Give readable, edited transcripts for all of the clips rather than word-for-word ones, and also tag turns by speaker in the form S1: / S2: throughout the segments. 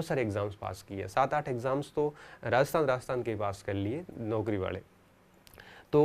S1: बहुत सारे एग्ज़ाम्स पास किए, 7-8 एग्ज़ाम्स तो राजस्थान के पास कर लिए नौकरी वाले। तो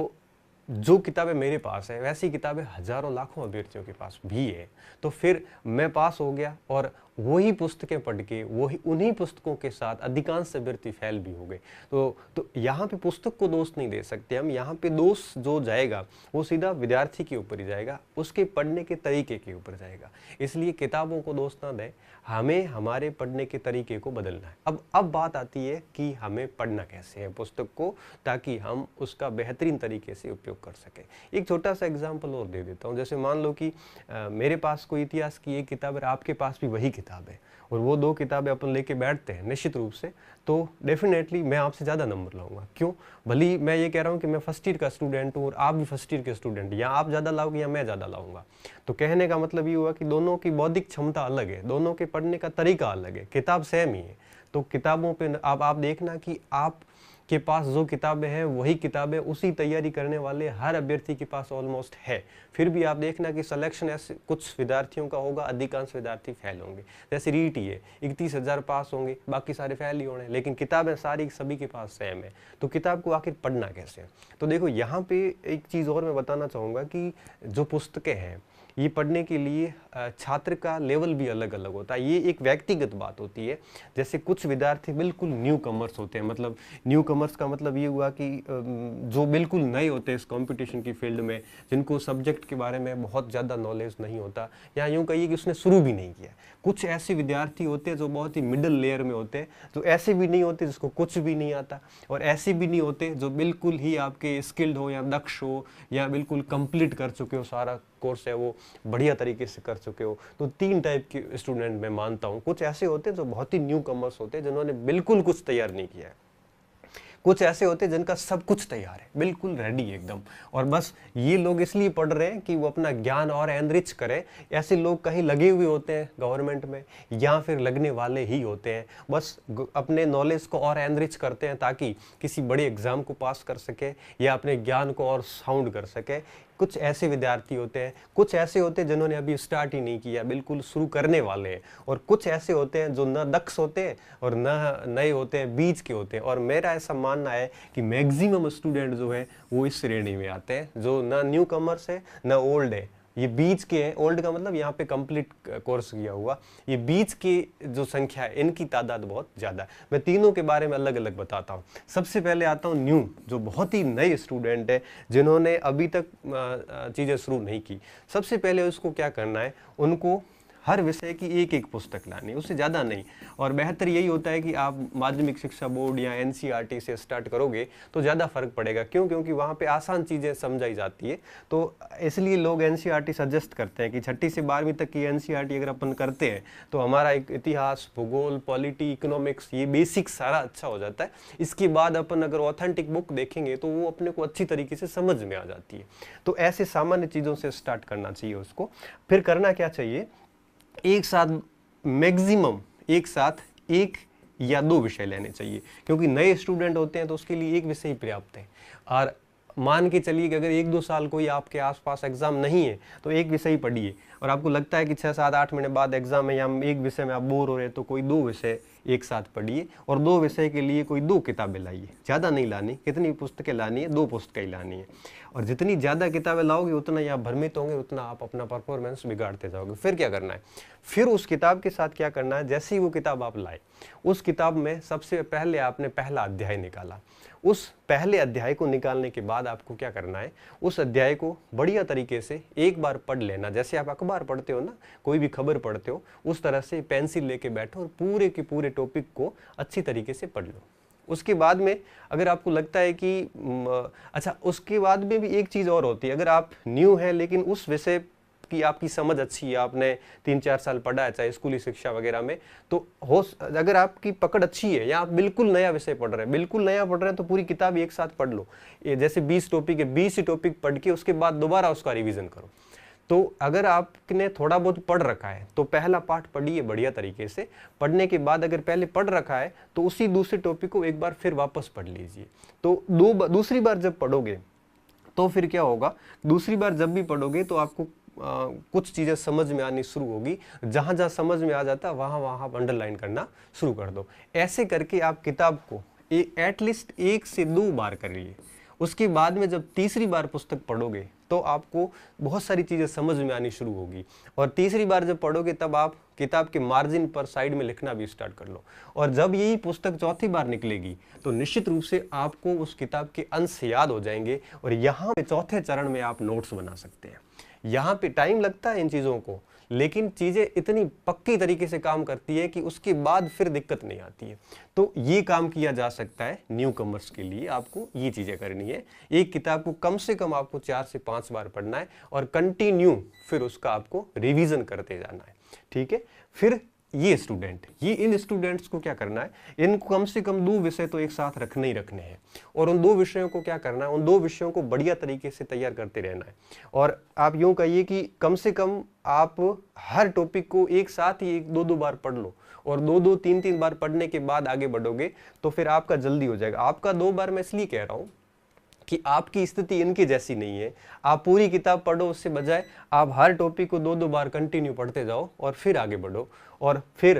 S1: जो किताबें मेरे पास है वैसी किताबें हजारों लाखों अभ्यर्थियों के पास भी है। तो फिर मैं पास हो गया और वही पुस्तकें पढ़ के वही उन्हीं पुस्तकों के साथ अधिकांश अभ्यर्थी फेल भी हो गए। तो यहाँ पे पुस्तक को दोष नहीं दे सकते हम, यहाँ पे दोष जो जाएगा वो सीधा विद्यार्थी के ऊपर ही जाएगा, उसके पढ़ने के तरीके के ऊपर जाएगा। इसलिए किताबों को दोष ना दें, हमें हमारे पढ़ने के तरीके को बदलना है। अब बात आती है कि हमें पढ़ना कैसे है पुस्तक को, ताकि हम उसका बेहतरीन तरीके से उपयोग कर सकें। एक छोटा सा एग्जाम्पल और दे देता हूँ। जैसे मान लो कि मेरे पास कोई इतिहास की एक किताब है, आपके पास भी वही किताब है, और वो 2 किताबें अपन लेके बैठते हैं निश्चित रूप से, तो डेफिनेटली मैं आपसे ज़्यादा नंबर लाऊंगा। क्यों? भले मैं ये कह रहा हूँ कि मैं फर्स्ट ईयर का स्टूडेंट हूँ और आप भी फर्स्ट ईयर के स्टूडेंट, या आप ज़्यादा लाओगे या मैं ज़्यादा लाऊंगा। तो कहने का मतलब ये हुआ कि दोनों की बौद्धिक क्षमता अलग है, दोनों के पढ़ने का तरीका अलग है, किताब सेम ही है। तो किताबों पे अब आप देखना कि आप के पास जो किताबें हैं वही किताबें उसी तैयारी करने वाले हर अभ्यर्थी के पास ऑलमोस्ट है। फिर भी आप देखना कि सिलेक्शन ऐसे कुछ विद्यार्थियों का होगा, अधिकांश विद्यार्थी फेल होंगे। जैसे रीट ही है, 31,000 पास होंगे, बाकी सारे फेल ही होने, लेकिन किताबें सारी सभी के पास सेम है। तो किताब को आखिर पढ़ना कैसे है? तो देखो यहाँ पे एक चीज़ और मैं बताना चाहूँगा कि जो पुस्तकें हैं ये पढ़ने के लिए छात्र का लेवल भी अलग अलग होता है। ये एक व्यक्तिगत बात होती है। जैसे कुछ विद्यार्थी बिल्कुल न्यू कमर्स होते हैं, मतलब न्यू कमर्स का मतलब ये हुआ कि जो बिल्कुल नए होते हैं इस कंपटीशन की फील्ड में, जिनको सब्जेक्ट के बारे में बहुत ज़्यादा नॉलेज नहीं होता, या यूँ कहिए कि उसने शुरू भी नहीं किया। कुछ ऐसे विद्यार्थी होते हैं जो बहुत ही मिडिल लेयर में होते हैं, जो ऐसे भी नहीं होते जिसको कुछ भी नहीं आता, और ऐसे भी नहीं होते जो बिल्कुल ही आपके स्किल्ड हो या दक्ष हो या बिल्कुल कंप्लीट कर चुके हो, सारा कोर्स है वो बढ़िया तरीके से कर चुके हो। तो 3 टाइप के स्टूडेंट मैं मानता हूँ। कुछ ऐसे होते हैं जो बहुत ही न्यू कमर्स होते हैं, जिन्होंने बिल्कुल कुछ तैयार नहीं किया है। कुछ ऐसे होते हैं जिनका सब कुछ तैयार है, बिल्कुल रेडी एकदम, और बस ये लोग इसलिए पढ़ रहे हैं कि वो अपना ज्ञान और एनरिच करें। ऐसे लोग कहीं लगे हुए होते हैं गवर्नमेंट में, या फिर लगने वाले ही होते हैं, बस अपने नॉलेज को और एनरिच करते हैं ताकि किसी बड़े एग्जाम को पास कर सके या अपने ज्ञान को और साउंड कर सके। कुछ ऐसे विद्यार्थी होते हैं, कुछ ऐसे होते हैं जिन्होंने अभी स्टार्ट ही नहीं किया, बिल्कुल शुरू करने वाले हैं, और कुछ ऐसे होते हैं जो न दक्ष होते हैं और न नए होते हैं, बीच के होते हैं। और मेरा ऐसा मानना है कि मैक्सिमम स्टूडेंट जो है वो इस श्रेणी में आते हैं, जो न न्यू कमर्स है न ओल्ड है, ये बीच के हैं। ओल्ड का मतलब यहाँ पे कंप्लीट कोर्स किया हुआ, ये बीच की जो संख्या है इनकी तादाद बहुत ज़्यादा है। मैं तीनों के बारे में अलग अलग बताता हूँ। सबसे पहले आता हूँ न्यू, जो बहुत ही नए स्टूडेंट है, जिन्होंने अभी तक चीज़ें शुरू नहीं की। सबसे पहले उसको क्या करना है, उनको हर विषय की एक एक पुस्तक लानी, उससे ज़्यादा नहीं। और बेहतर यही होता है कि आप माध्यमिक शिक्षा बोर्ड या एनसीईआरटी से स्टार्ट करोगे तो ज़्यादा फर्क पड़ेगा। क्यों? क्योंकि वहाँ पे आसान चीज़ें समझाई जाती है। तो इसलिए लोग एनसीईआरटी सजेस्ट करते हैं कि 6ठी से 12वीं तक की एनसीईआरटी अगर अपन करते हैं तो हमारा एक इतिहास, भूगोल, पॉलिटी, इकोनॉमिक्स, ये बेसिक सारा अच्छा हो जाता है। इसके बाद अपन अगर ऑथेंटिक बुक देखेंगे तो वो अपने को अच्छी तरीके से समझ में आ जाती है। तो ऐसे सामान्य चीज़ों से स्टार्ट करना चाहिए उसको। फिर करना क्या चाहिए, एक साथ मैक्सिमम एक साथ 1 या 2 विषय लेने चाहिए, क्योंकि नए स्टूडेंट होते हैं तो उसके लिए एक विषय ही पर्याप्त है। और मान के चलिए कि अगर 1-2 साल कोई आपके आसपास एग्जाम नहीं है तो एक विषय ही पढ़िए, और आपको लगता है कि 6-7-8 महीने बाद एग्जाम है या एक विषय में आप बोर हो रहे हैं तो कोई 2 विषय एक साथ पढ़िए, और 2 विषय के लिए कोई 2 किताबें लाइए। ज़्यादा नहीं लानी, कितनी पुस्तकें लानी है, 2 पुस्तकें ही लानी है। और जितनी ज़्यादा किताबें लाओगे उतना ही आप भ्रमित होंगे, उतना आप अपना परफॉर्मेंस बिगाड़ते जाओगे। फिर क्या करना है, फिर उस किताब के साथ क्या करना है, जैसे ही वो किताब आप लाए, उस किताब में सबसे पहले आपने पहला अध्याय निकाला। उस पहले अध्याय को निकालने के बाद आपको क्या करना है, उस अध्याय को बढ़िया तरीके से एक बार पढ़ लेना। जैसे आप अखबार पढ़ते हो ना, कोई भी खबर पढ़ते हो, उस तरह से पेंसिल लेके बैठो और पूरे के पूरे टॉपिक को अच्छी तरीके से पढ़ लो। उसके बाद में अगर आपको लगता है कि अच्छा, उसके बाद में भी एक चीज़ और होती है। अगर आप न्यू हैं लेकिन उस विषय की आपकी समझ अच्छी है, आपने 3-4 साल पढ़ा है चाहे स्कूली शिक्षा वगैरह में, तो अगर आपकी पकड़ अच्छी है या आप बिल्कुल नया विषय पढ़ रहे हैं, बिल्कुल नया पढ़ रहे हैं, तो पूरी किताब एक साथ पढ़ लो। ये जैसे 20 टॉपिक है, 20 टॉपिक पढ़ के उसके बाद दोबारा उसका रिवीजन करो। तो अगर आपने थोड़ा बहुत पढ़ रखा है तो पहला पार्ट पढ़िए बढ़िया तरीके से। पढ़ने के बाद अगर पहले पढ़ रखा है तो उसी दूसरे टॉपिक को एक बार फिर वापस पढ़ लीजिए। तो दूसरी बार जब पढ़ोगे तो फिर क्या होगा, दूसरी बार जब भी पढ़ोगे तो आपको कुछ चीज़ें समझ में आनी शुरू होगी। जहाँ जहाँ समझ में आ जाता है वहाँ वहाँ आप अंडरलाइन करना शुरू कर दो। ऐसे करके आप किताब को एटलीस्ट 1 से 2 बार करिए। उसके बाद में जब तीसरी बार पुस्तक पढ़ोगे तो आपको बहुत सारी चीज़ें समझ में आनी शुरू होगी। और तीसरी बार जब पढ़ोगे तब आप किताब के मार्जिन पर साइड में लिखना भी स्टार्ट कर लो। और जब यही पुस्तक चौथी बार निकलेगी तो निश्चित रूप से आपको उस किताब के अंश याद हो जाएंगे और यहाँ पे चौथे चरण में आप नोट्स बना सकते हैं। यहाँ पे टाइम लगता है इन चीज़ों को, लेकिन चीज़ें इतनी पक्की तरीके से काम करती है कि उसके बाद फिर दिक्कत नहीं आती है। तो ये काम किया जा सकता है न्यू कमर्स के लिए। आपको ये चीज़ें करनी है, एक किताब को कम से कम आपको 4 से 5 बार पढ़ना है और कंटिन्यू फिर उसका आपको रिवीजन करते जाना है। ठीक है, फिर ये इन स्टूडेंट्स को क्या करना है, इनको कम से कम 2 विषय तो एक साथ रखने ही रखने हैं। और उन 2 विषयों को क्या करना है, उन 2 विषयों को बढ़िया तरीके से तैयार करते रहना है। और आप यूं कहिए कि कम से कम आप हर टॉपिक को एक साथ ही 1-2 बार पढ़ लो और 2-2, 3-3 बार पढ़ने के बाद आगे बढ़ोगे तो फिर आपका जल्दी हो जाएगा। आपका 2 बार मैं इसलिए कह रहा हूँ कि आपकी स्थिति इनकी जैसी नहीं है। आप पूरी किताब पढ़ो, उससे बजाय आप हर टॉपिक को 2-2 बार कंटिन्यू पढ़ते जाओ और फिर आगे बढ़ो। और फिर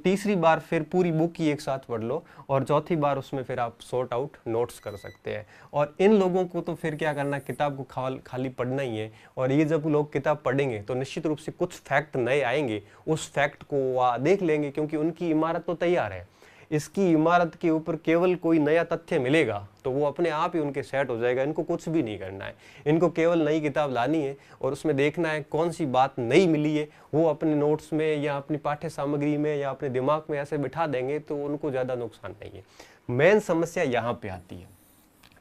S1: तीसरी बार फिर पूरी बुक ही एक साथ पढ़ लो और चौथी बार उसमें फिर आप सॉर्ट आउट नोट्स कर सकते हैं। और इन लोगों को तो फिर क्या करना, किताब को खाली पढ़ना ही है। और ये जब लोग किताब पढ़ेंगे तो निश्चित रूप से कुछ फैक्ट नए आएंगे, उस फैक्ट को वह देख लेंगे, क्योंकि उनकी इमारत तो तैयार है। इसकी इमारत के ऊपर केवल कोई नया तथ्य मिलेगा तो वो अपने आप ही उनके सेट हो जाएगा। इनको कुछ भी नहीं करना है, इनको केवल नई किताब लानी है और उसमें देखना है कौन सी बात नई मिली है, वो अपने नोट्स में या अपनी पाठ्य सामग्री में या अपने दिमाग में ऐसे बिठा देंगे तो उनको ज़्यादा नुकसान नहीं है। मेन समस्या यहाँ पे आती है।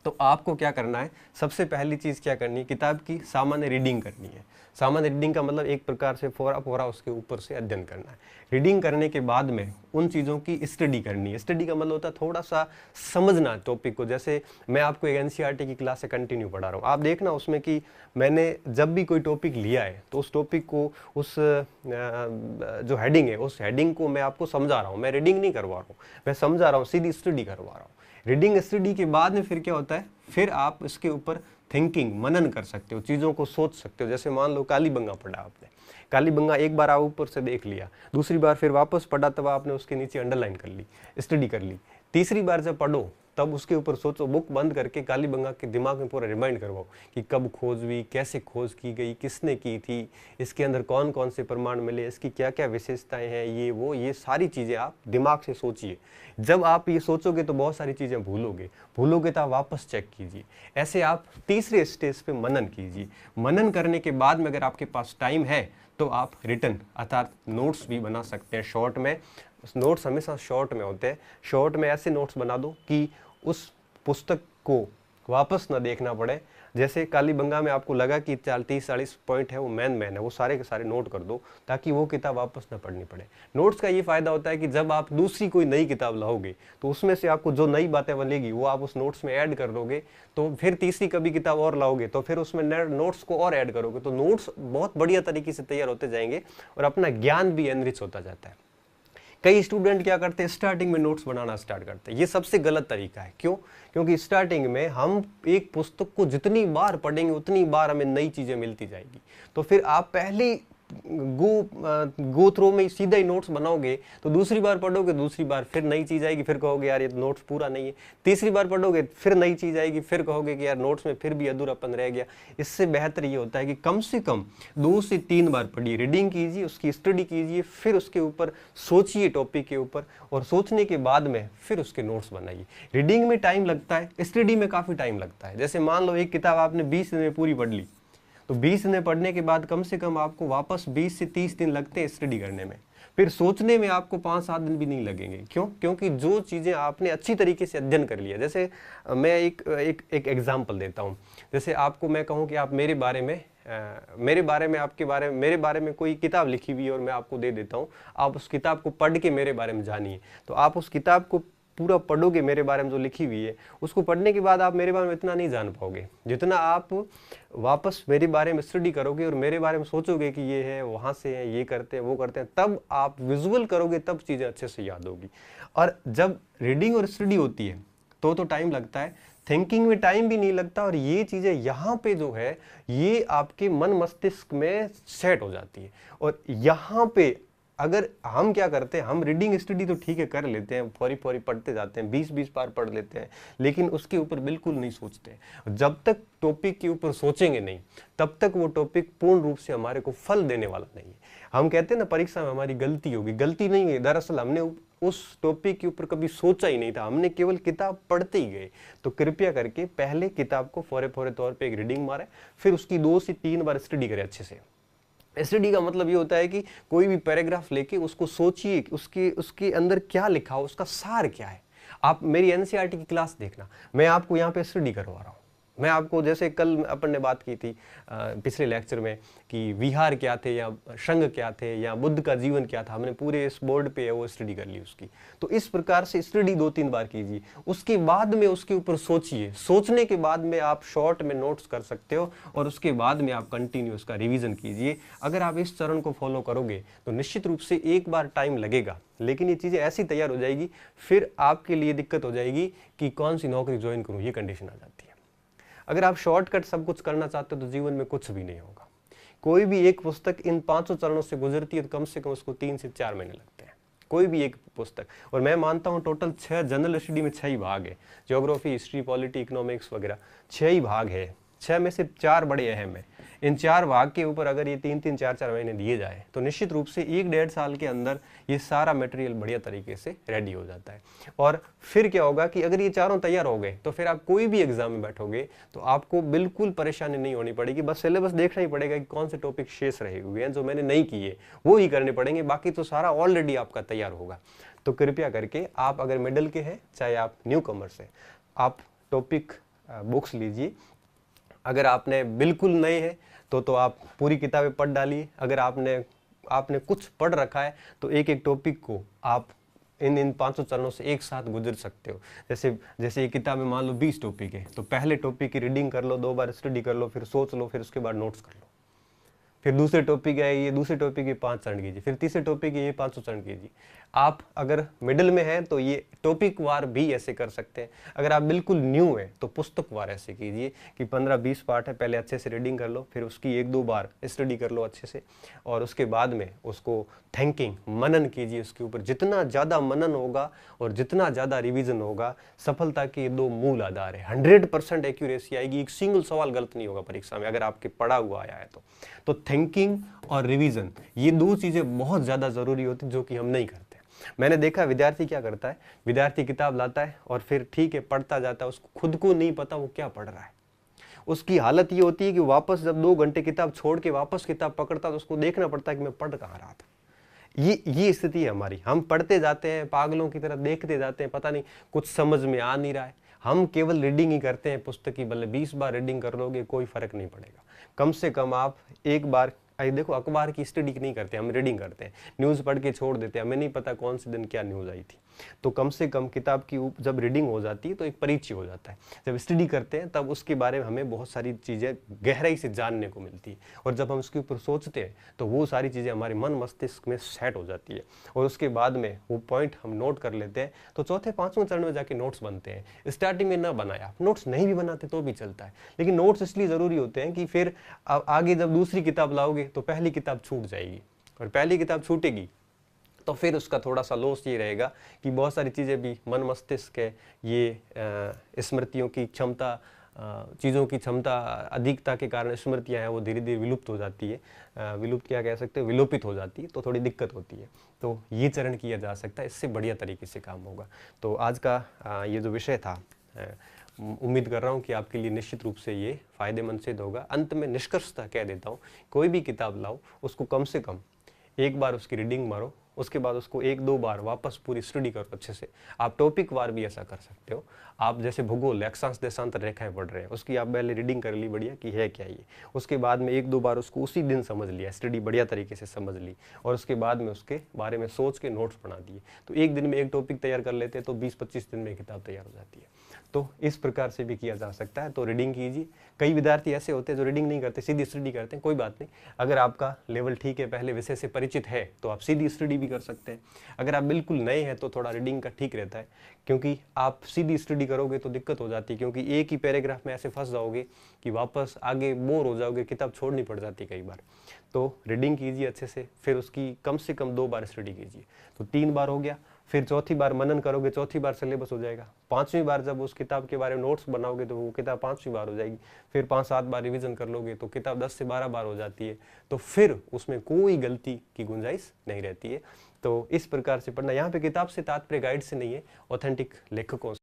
S1: तो आपको क्या करना है, सबसे पहली चीज़ क्या करनी है, किताब की सामान्य रीडिंग करनी है। सामान्य रीडिंग का मतलब एक प्रकार से पूरा उसके ऊपर से अध्ययन करना है। रीडिंग करने के बाद में उन चीज़ों की स्टडी करनी है। स्टडी का मतलब होता है थोड़ा सा समझना टॉपिक को। जैसे मैं आपको एक एनसीईआरटी की क्लास से कंटिन्यू पढ़ा रहा हूँ, आप देखना उसमें कि मैंने जब भी कोई टॉपिक लिया है तो उस टॉपिक को, उस जो हेडिंग है उस हेडिंग को मैं आपको समझा रहा हूँ। मैं रीडिंग नहीं करवा रहा हूँ, मैं समझा रहा हूँ, सीधी स्टडी करवा रहा हूँ। रीडिंग स्टडी के बाद में फिर क्या होता है, फिर आप इसके ऊपर थिंकिंग, मनन कर सकते हो, चीज़ों को सोच सकते हो। जैसे मान लो कालीबंगा पढ़ा आपने, कालीबंगा एक बार आप ऊपर से देख लिया, दूसरी बार फिर वापस पढ़ा तब आपने उसके नीचे अंडरलाइन कर ली, स्टडी कर ली। तीसरी बार जब पढ़ो तब उसके ऊपर सोचो, बुक बंद करके कालीबंगा के दिमाग में पूरा रिमाइंड करवाओ कि कब खोज हुई, कैसे खोज की गई, किसने की थी, इसके अंदर कौन कौन से प्रमाण मिले, इसकी क्या क्या विशेषताएं हैं, ये सारी चीज़ें आप दिमाग से सोचिए। जब आप ये सोचोगे तो बहुत सारी चीज़ें भूलोगे तो आप वापस चेक कीजिए। ऐसे आप तीसरे स्टेज पे मनन कीजिए। मनन करने के बाद में अगर आपके पास टाइम है तो आप रिटन अर्थात नोट्स भी बना सकते हैं शॉर्ट में। नोट्स हमेशा शॉर्ट में होते हैं। शॉर्ट में ऐसे नोट्स बना दो कि उस पुस्तक को वापस ना देखना पड़े। जैसे कालीबंगा में आपको लगा कि 30-40 पॉइंट है, वो मेन है, वो सारे के सारे नोट कर दो ताकि वो किताब वापस ना पढ़नी पड़े। नोट्स का ये फायदा होता है कि जब आप दूसरी कोई नई किताब लाओगे तो उसमें से आपको जो नई बातें मिलेगी वो आप उस नोट्स में ऐड कर दोगे। तो फिर तीसरी कभी किताब और लाओगे तो फिर उसमें नोट्स को और ऐड करोगे, तो नोट्स बहुत बढ़िया तरीके से तैयार होते जाएंगे और अपना ज्ञान भी एनरिच होता जाता है। कई स्टूडेंट क्या करते हैं, स्टार्टिंग में नोट्स बनाना स्टार्ट करते हैं। ये सबसे गलत तरीका है। क्यों? क्योंकि स्टार्टिंग में हम एक पुस्तक को जितनी बार पढ़ेंगे उतनी बार हमें नई चीज़ें मिलती जाएगी। तो फिर आप पहले गो थ्रो में सीधा ही नोट्स बनाओगे तो दूसरी बार पढ़ोगे, दूसरी बार फिर नई चीज़ आएगी, फिर कहोगे यार ये नोट्स पूरा नहीं है। तीसरी बार पढ़ोगे फिर नई चीज़ आएगी, फिर कहोगे कि यार नोट्स में फिर भी अधूरापन रह गया। इससे बेहतर ये होता है कि कम से कम 2 से 3 बार पढ़िए, रीडिंग कीजिए, उसकी स्टडी कीजिए, फिर उसके ऊपर सोचिए टॉपिक के ऊपर, और सोचने के बाद में फिर उसके नोट्स बनाइए। रीडिंग में टाइम लगता है, स्टडी में काफ़ी टाइम लगता है। जैसे मान लो एक किताब आपने 20 दिन में पूरी पढ़ ली, तो 20 दिन पढ़ने के बाद कम से कम आपको वापस 20 से 30 दिन लगते हैं स्टडी करने में। फिर सोचने में आपको 5-7 दिन भी नहीं लगेंगे। क्यों? क्योंकि जो चीज़ें आपने अच्छी तरीके से अध्ययन कर लिया। जैसे मैं एक एग्जाम्पल देता हूँ। जैसे आपको मैं कहूँ कि आप मेरे बारे में कोई किताब लिखी हुई है और मैं आपको दे देता हूँ, आप उस किताब को पढ़ के मेरे बारे में जानिए। तो आप उस किताब को पूरा पढ़ोगे, मेरे बारे में जो लिखी हुई है उसको पढ़ने के बाद आप मेरे बारे में इतना नहीं जान पाओगे जितना आप वापस मेरे बारे में स्टडी करोगे और मेरे बारे में सोचोगे कि ये है, वहाँ से है, ये करते हैं, वो करते हैं। तब आप विजुअल करोगे, तब चीज़ें अच्छे से याद होगी। और जब रीडिंग और स्टडी होती है तो टाइम लगता है, थिंकिंग में टाइम भी नहीं लगता, और ये चीज़ें यहाँ पे जो है ये आपके मन मस्तिष्क में सेट हो जाती है। और यहाँ पे अगर हम क्या करते हैं, हम रीडिंग स्टडी तो ठीक है कर लेते हैं, फौरी फौरी पढ़ते जाते हैं, 20-20 बार पढ़ लेते हैं, लेकिन उसके ऊपर बिल्कुल नहीं सोचते। जब तक टॉपिक के ऊपर सोचेंगे नहीं तब तक वो टॉपिक पूर्ण रूप से हमारे को फल देने वाला नहीं है। हम कहते हैं ना परीक्षा में हमारी गलती होगी, गलती नहीं है, दरअसल हमने उस टॉपिक के ऊपर कभी सोचा ही नहीं था, हमने केवल किताब पढ़ते ही गए। तो कृपया करके पहले किताब को फौरे फौरे तौर पे एक रीडिंग मारे, फिर उसकी 2 से 3 बार स्टडी करें अच्छे से। स्टडी का मतलब ये होता है कि कोई भी पैराग्राफ लेके उसको सोचिए, उसके अंदर क्या लिखा हो, उसका सार क्या है। आप मेरी एनसीईआरटी की क्लास देखना, मैं आपको यहाँ पे स्टडी करवा रहा हूँ। मैं आपको, जैसे कल अपन ने बात की थी पिछले लेक्चर में कि विहार क्या थे या संघ क्या थे या बुद्ध का जीवन क्या था, हमने पूरे इस बोर्ड पे वो स्टडी कर ली उसकी। तो इस प्रकार से स्टडी 2-3 बार कीजिए, उसके बाद में उसके ऊपर सोचिए, सोचने के बाद में आप शॉर्ट में नोट्स कर सकते हो, और उसके बाद में आप कंटिन्यू उसका रिवीजन कीजिए। अगर आप इस चरण को फॉलो करोगे तो निश्चित रूप से एक बार टाइम लगेगा, लेकिन ये चीज़ें ऐसी तैयार हो जाएगी, फिर आपके लिए दिक्कत हो जाएगी कि कौन सी नौकरी ज्वाइन करूँ, ये कंडीशन आ जाती है। अगर आप शॉर्टकट सब कुछ करना चाहते हो तो जीवन में कुछ भी नहीं होगा। कोई भी एक पुस्तक इन 5 चरणों से गुजरती है तो कम से कम उसको 3 से 4 महीने लगते हैं, कोई भी एक पुस्तक। और मैं मानता हूँ टोटल 6 जनरल स्टडी में 6 ही भाग है, ज्योग्राफी, हिस्ट्री, पॉलिटी, इकोनॉमिक्स वगैरह 6 ही भाग है। 6 में से 4 बड़े अहम है। इन 4 भाग के ऊपर अगर ये 3-3, 4-4 महीने दिए जाए तो निश्चित रूप से 1-1.5 साल के अंदर ये सारा मटेरियल बढ़िया तरीके से रेडी हो जाता है। और फिर क्या होगा कि अगर ये चारों तैयार हो गए तो फिर आप कोई भी एग्जाम में बैठोगे तो आपको बिल्कुल परेशानी नहीं होनी पड़ेगी। बस सिलेबस देखना ही पड़ेगा कि कौन से टॉपिक शेष रहे हुए हैं जो मैंने नहीं किए, वो ही करने पड़ेंगे, बाकी तो सारा ऑलरेडी आपका तैयार होगा। तो कृपया करके आप अगर मिडिल के हैं चाहे आप न्यू कमर्स हैं, आप टॉपिक बुक्स लीजिए। अगर आपने बिल्कुल नए हैं तो आप पूरी किताबें पढ़ डालिए। अगर आपने कुछ पढ़ रखा है तो एक एक टॉपिक को आप इन 500 चरणों से एक साथ गुजर सकते हो। जैसे ये किताब में मान लो 20 टॉपिक है तो पहले टॉपिक की रीडिंग कर लो, 2 बार स्टडी कर लो, फिर सोच लो, फिर उसके बाद नोट्स कर लो। फिर दूसरे टॉपिक है ये, दूसरे टॉपिक के 5 चरण कीजिए, फिर तीसरे टॉपिक के ये 500 चरण कीजिए। आप अगर मिडिल में हैं तो ये टॉपिक वार भी ऐसे कर सकते हैं। अगर आप बिल्कुल न्यू हैं तो पुस्तक वार ऐसे कीजिए कि 15-20 पार्ट है, पहले अच्छे से रीडिंग कर लो, फिर उसकी 1-2 बार स्टडी कर लो अच्छे से, और उसके बाद में उसको थिंकिंग, मनन कीजिए उसके ऊपर। जितना ज़्यादा मनन होगा और जितना ज़्यादा रिवीजन होगा, सफलता के ये 2 मूल आधार है। 100% एक्यूरेसी आएगी, एक सिंगल सवाल गलत नहीं होगा परीक्षा में अगर आपके पढ़ा हुआ आया है तो थिंकिंग और रिवीजन ये 2 चीज़ें बहुत ज़्यादा ज़रूरी होती हैं, जो कि हम नहीं करते। मैंने देखा विद्यार्थी क्या करता है, विद्यार्थी किताब लाता है और फिर ठीक है पढ़ता जाता है, उसको खुद को नहीं पता वो क्या पढ़ रहा है। उसकी हालत ये होती है कि वापस जब 2 घंटे किताब छोड़ के वापस किताब पकड़ता तो उसको देखना पड़ता है कि मैं पढ़ कहाँ रहा था। ये स्थिति है हमारी। हम पढ़ते जाते हैं, पागलों की तरह देखते जाते हैं, पता नहीं कुछ समझ में आ नहीं रहा है। हम केवल रीडिंग ही करते हैं पुस्तक की, भले 20 बार रीडिंग कर लोगे कोई फर्क नहीं पड़ेगा। कम से कम आप एक बार, देखो अखबार की स्टडी नहीं करते, हम रीडिंग करते हैं, न्यूज़ पढ़ के छोड़ देते हैं, हमें नहीं पता कौन से दिन क्या न्यूज़ आई थी। तो कम से कम किताब की जब रीडिंग हो जाती है तो एक परिचय हो जाता है। जब स्टडी करते हैं तब उसके बारे में हमें बहुत सारी चीज़ें गहराई से जानने को मिलती है, और जब हम उसके ऊपर सोचते हैं तो वो सारी चीज़ें हमारे मन मस्तिष्क में सेट हो जाती है, और उसके बाद में वो पॉइंट हम नोट कर लेते हैं। तो चौथे 5वें चरण में जाके नोट्स बनते हैं। स्टार्टिंग में ना बनाया, नोट्स नहीं भी बनाते तो भी चलता है, लेकिन नोट्स इसलिए ज़रूरी होते हैं कि फिर आगे जब दूसरी किताब लाओगे तो पहली किताब छूट जाएगी, और पहली किताब छूटेगी तो फिर उसका थोड़ा सा लॉस ये रहेगा कि बहुत सारी चीज़ें भी मन मस्तिष्क है, ये स्मृतियों की क्षमता, चीज़ों की क्षमता अधिकता के कारण स्मृतियाँ हैं वो धीरे धीरे विलुप्त हो जाती है। विलुप्त क्या कह सकते हैं, विलोपित हो जाती है, तो थोड़ी दिक्कत होती है। तो ये चरण किया जा सकता है, इससे बढ़िया तरीके से काम होगा। तो आज का ये जो विषय था, उम्मीद कर रहा हूँ कि आपके लिए निश्चित रूप से ये फ़ायदेमंद सिद्ध होगा। अंत में निष्कर्षता कह देता हूँ, कोई भी किताब लाओ उसको कम से कम एक बार उसकी रीडिंग मारो, उसके बाद उसको 1-2 बार वापस पूरी स्टडी करो अच्छे से। आप टॉपिक वार भी ऐसा कर सकते हो। आप जैसे भूगोल, अक्षांश देशांतर रेखाएं पढ़ रहे हैं, उसकी आप पहले रीडिंग कर ली बढ़िया कि है क्या ये, उसके बाद में 1-2 बार उसको उसी दिन समझ लिया, स्टडी बढ़िया तरीके से समझ ली, और उसके बाद में उसके बारे में सोच के नोट्स बना दिए। तो एक दिन में एक टॉपिक तैयार कर लेते हैं तो 20-25 दिन में किताब तैयार हो जाती है। तो इस प्रकार से भी किया जा सकता है। तो रीडिंग कीजिए। कई विद्यार्थी ऐसे होते हैं जो रीडिंग नहीं करते, सीधी स्टडी करते हैं, कोई बात नहीं। अगर आपका लेवल ठीक है, पहले विषय से परिचित है, तो आप सीधी स्टडी भी कर सकते हैं। अगर आप बिल्कुल नए हैं तो थोड़ा रीडिंग का ठीक रहता है, क्योंकि आप सीधी स्टडी करोगे तो दिक्कत हो जाती है, क्योंकि एक ही पैराग्राफ में ऐसे फंस जाओगे कि वापस आगे बोर हो जाओगे, किताब छोड़नी पड़ जाती है कई बार। तो रीडिंग कीजिए अच्छे से, फिर उसकी कम से कम 2 बार स्टडी कीजिए। तो 3 बार हो गया, फिर चौथी बार मनन करोगे, चौथी बार सिलेबस हो जाएगा। 5वीं बार जब उस किताब के बारे में नोट्स बनाओगे तो वो किताब 5वीं बार हो जाएगी। फिर 5-7 बार रिवीजन कर लोगे तो किताब 10 से 12 बार हो जाती है। तो फिर उसमें कोई गलती की गुंजाइश नहीं रहती है। तो इस प्रकार से पढ़ना। यहाँ पे किताब से तात्पर्य गाइड से नहीं है, ऑथेंटिक लेखकों से।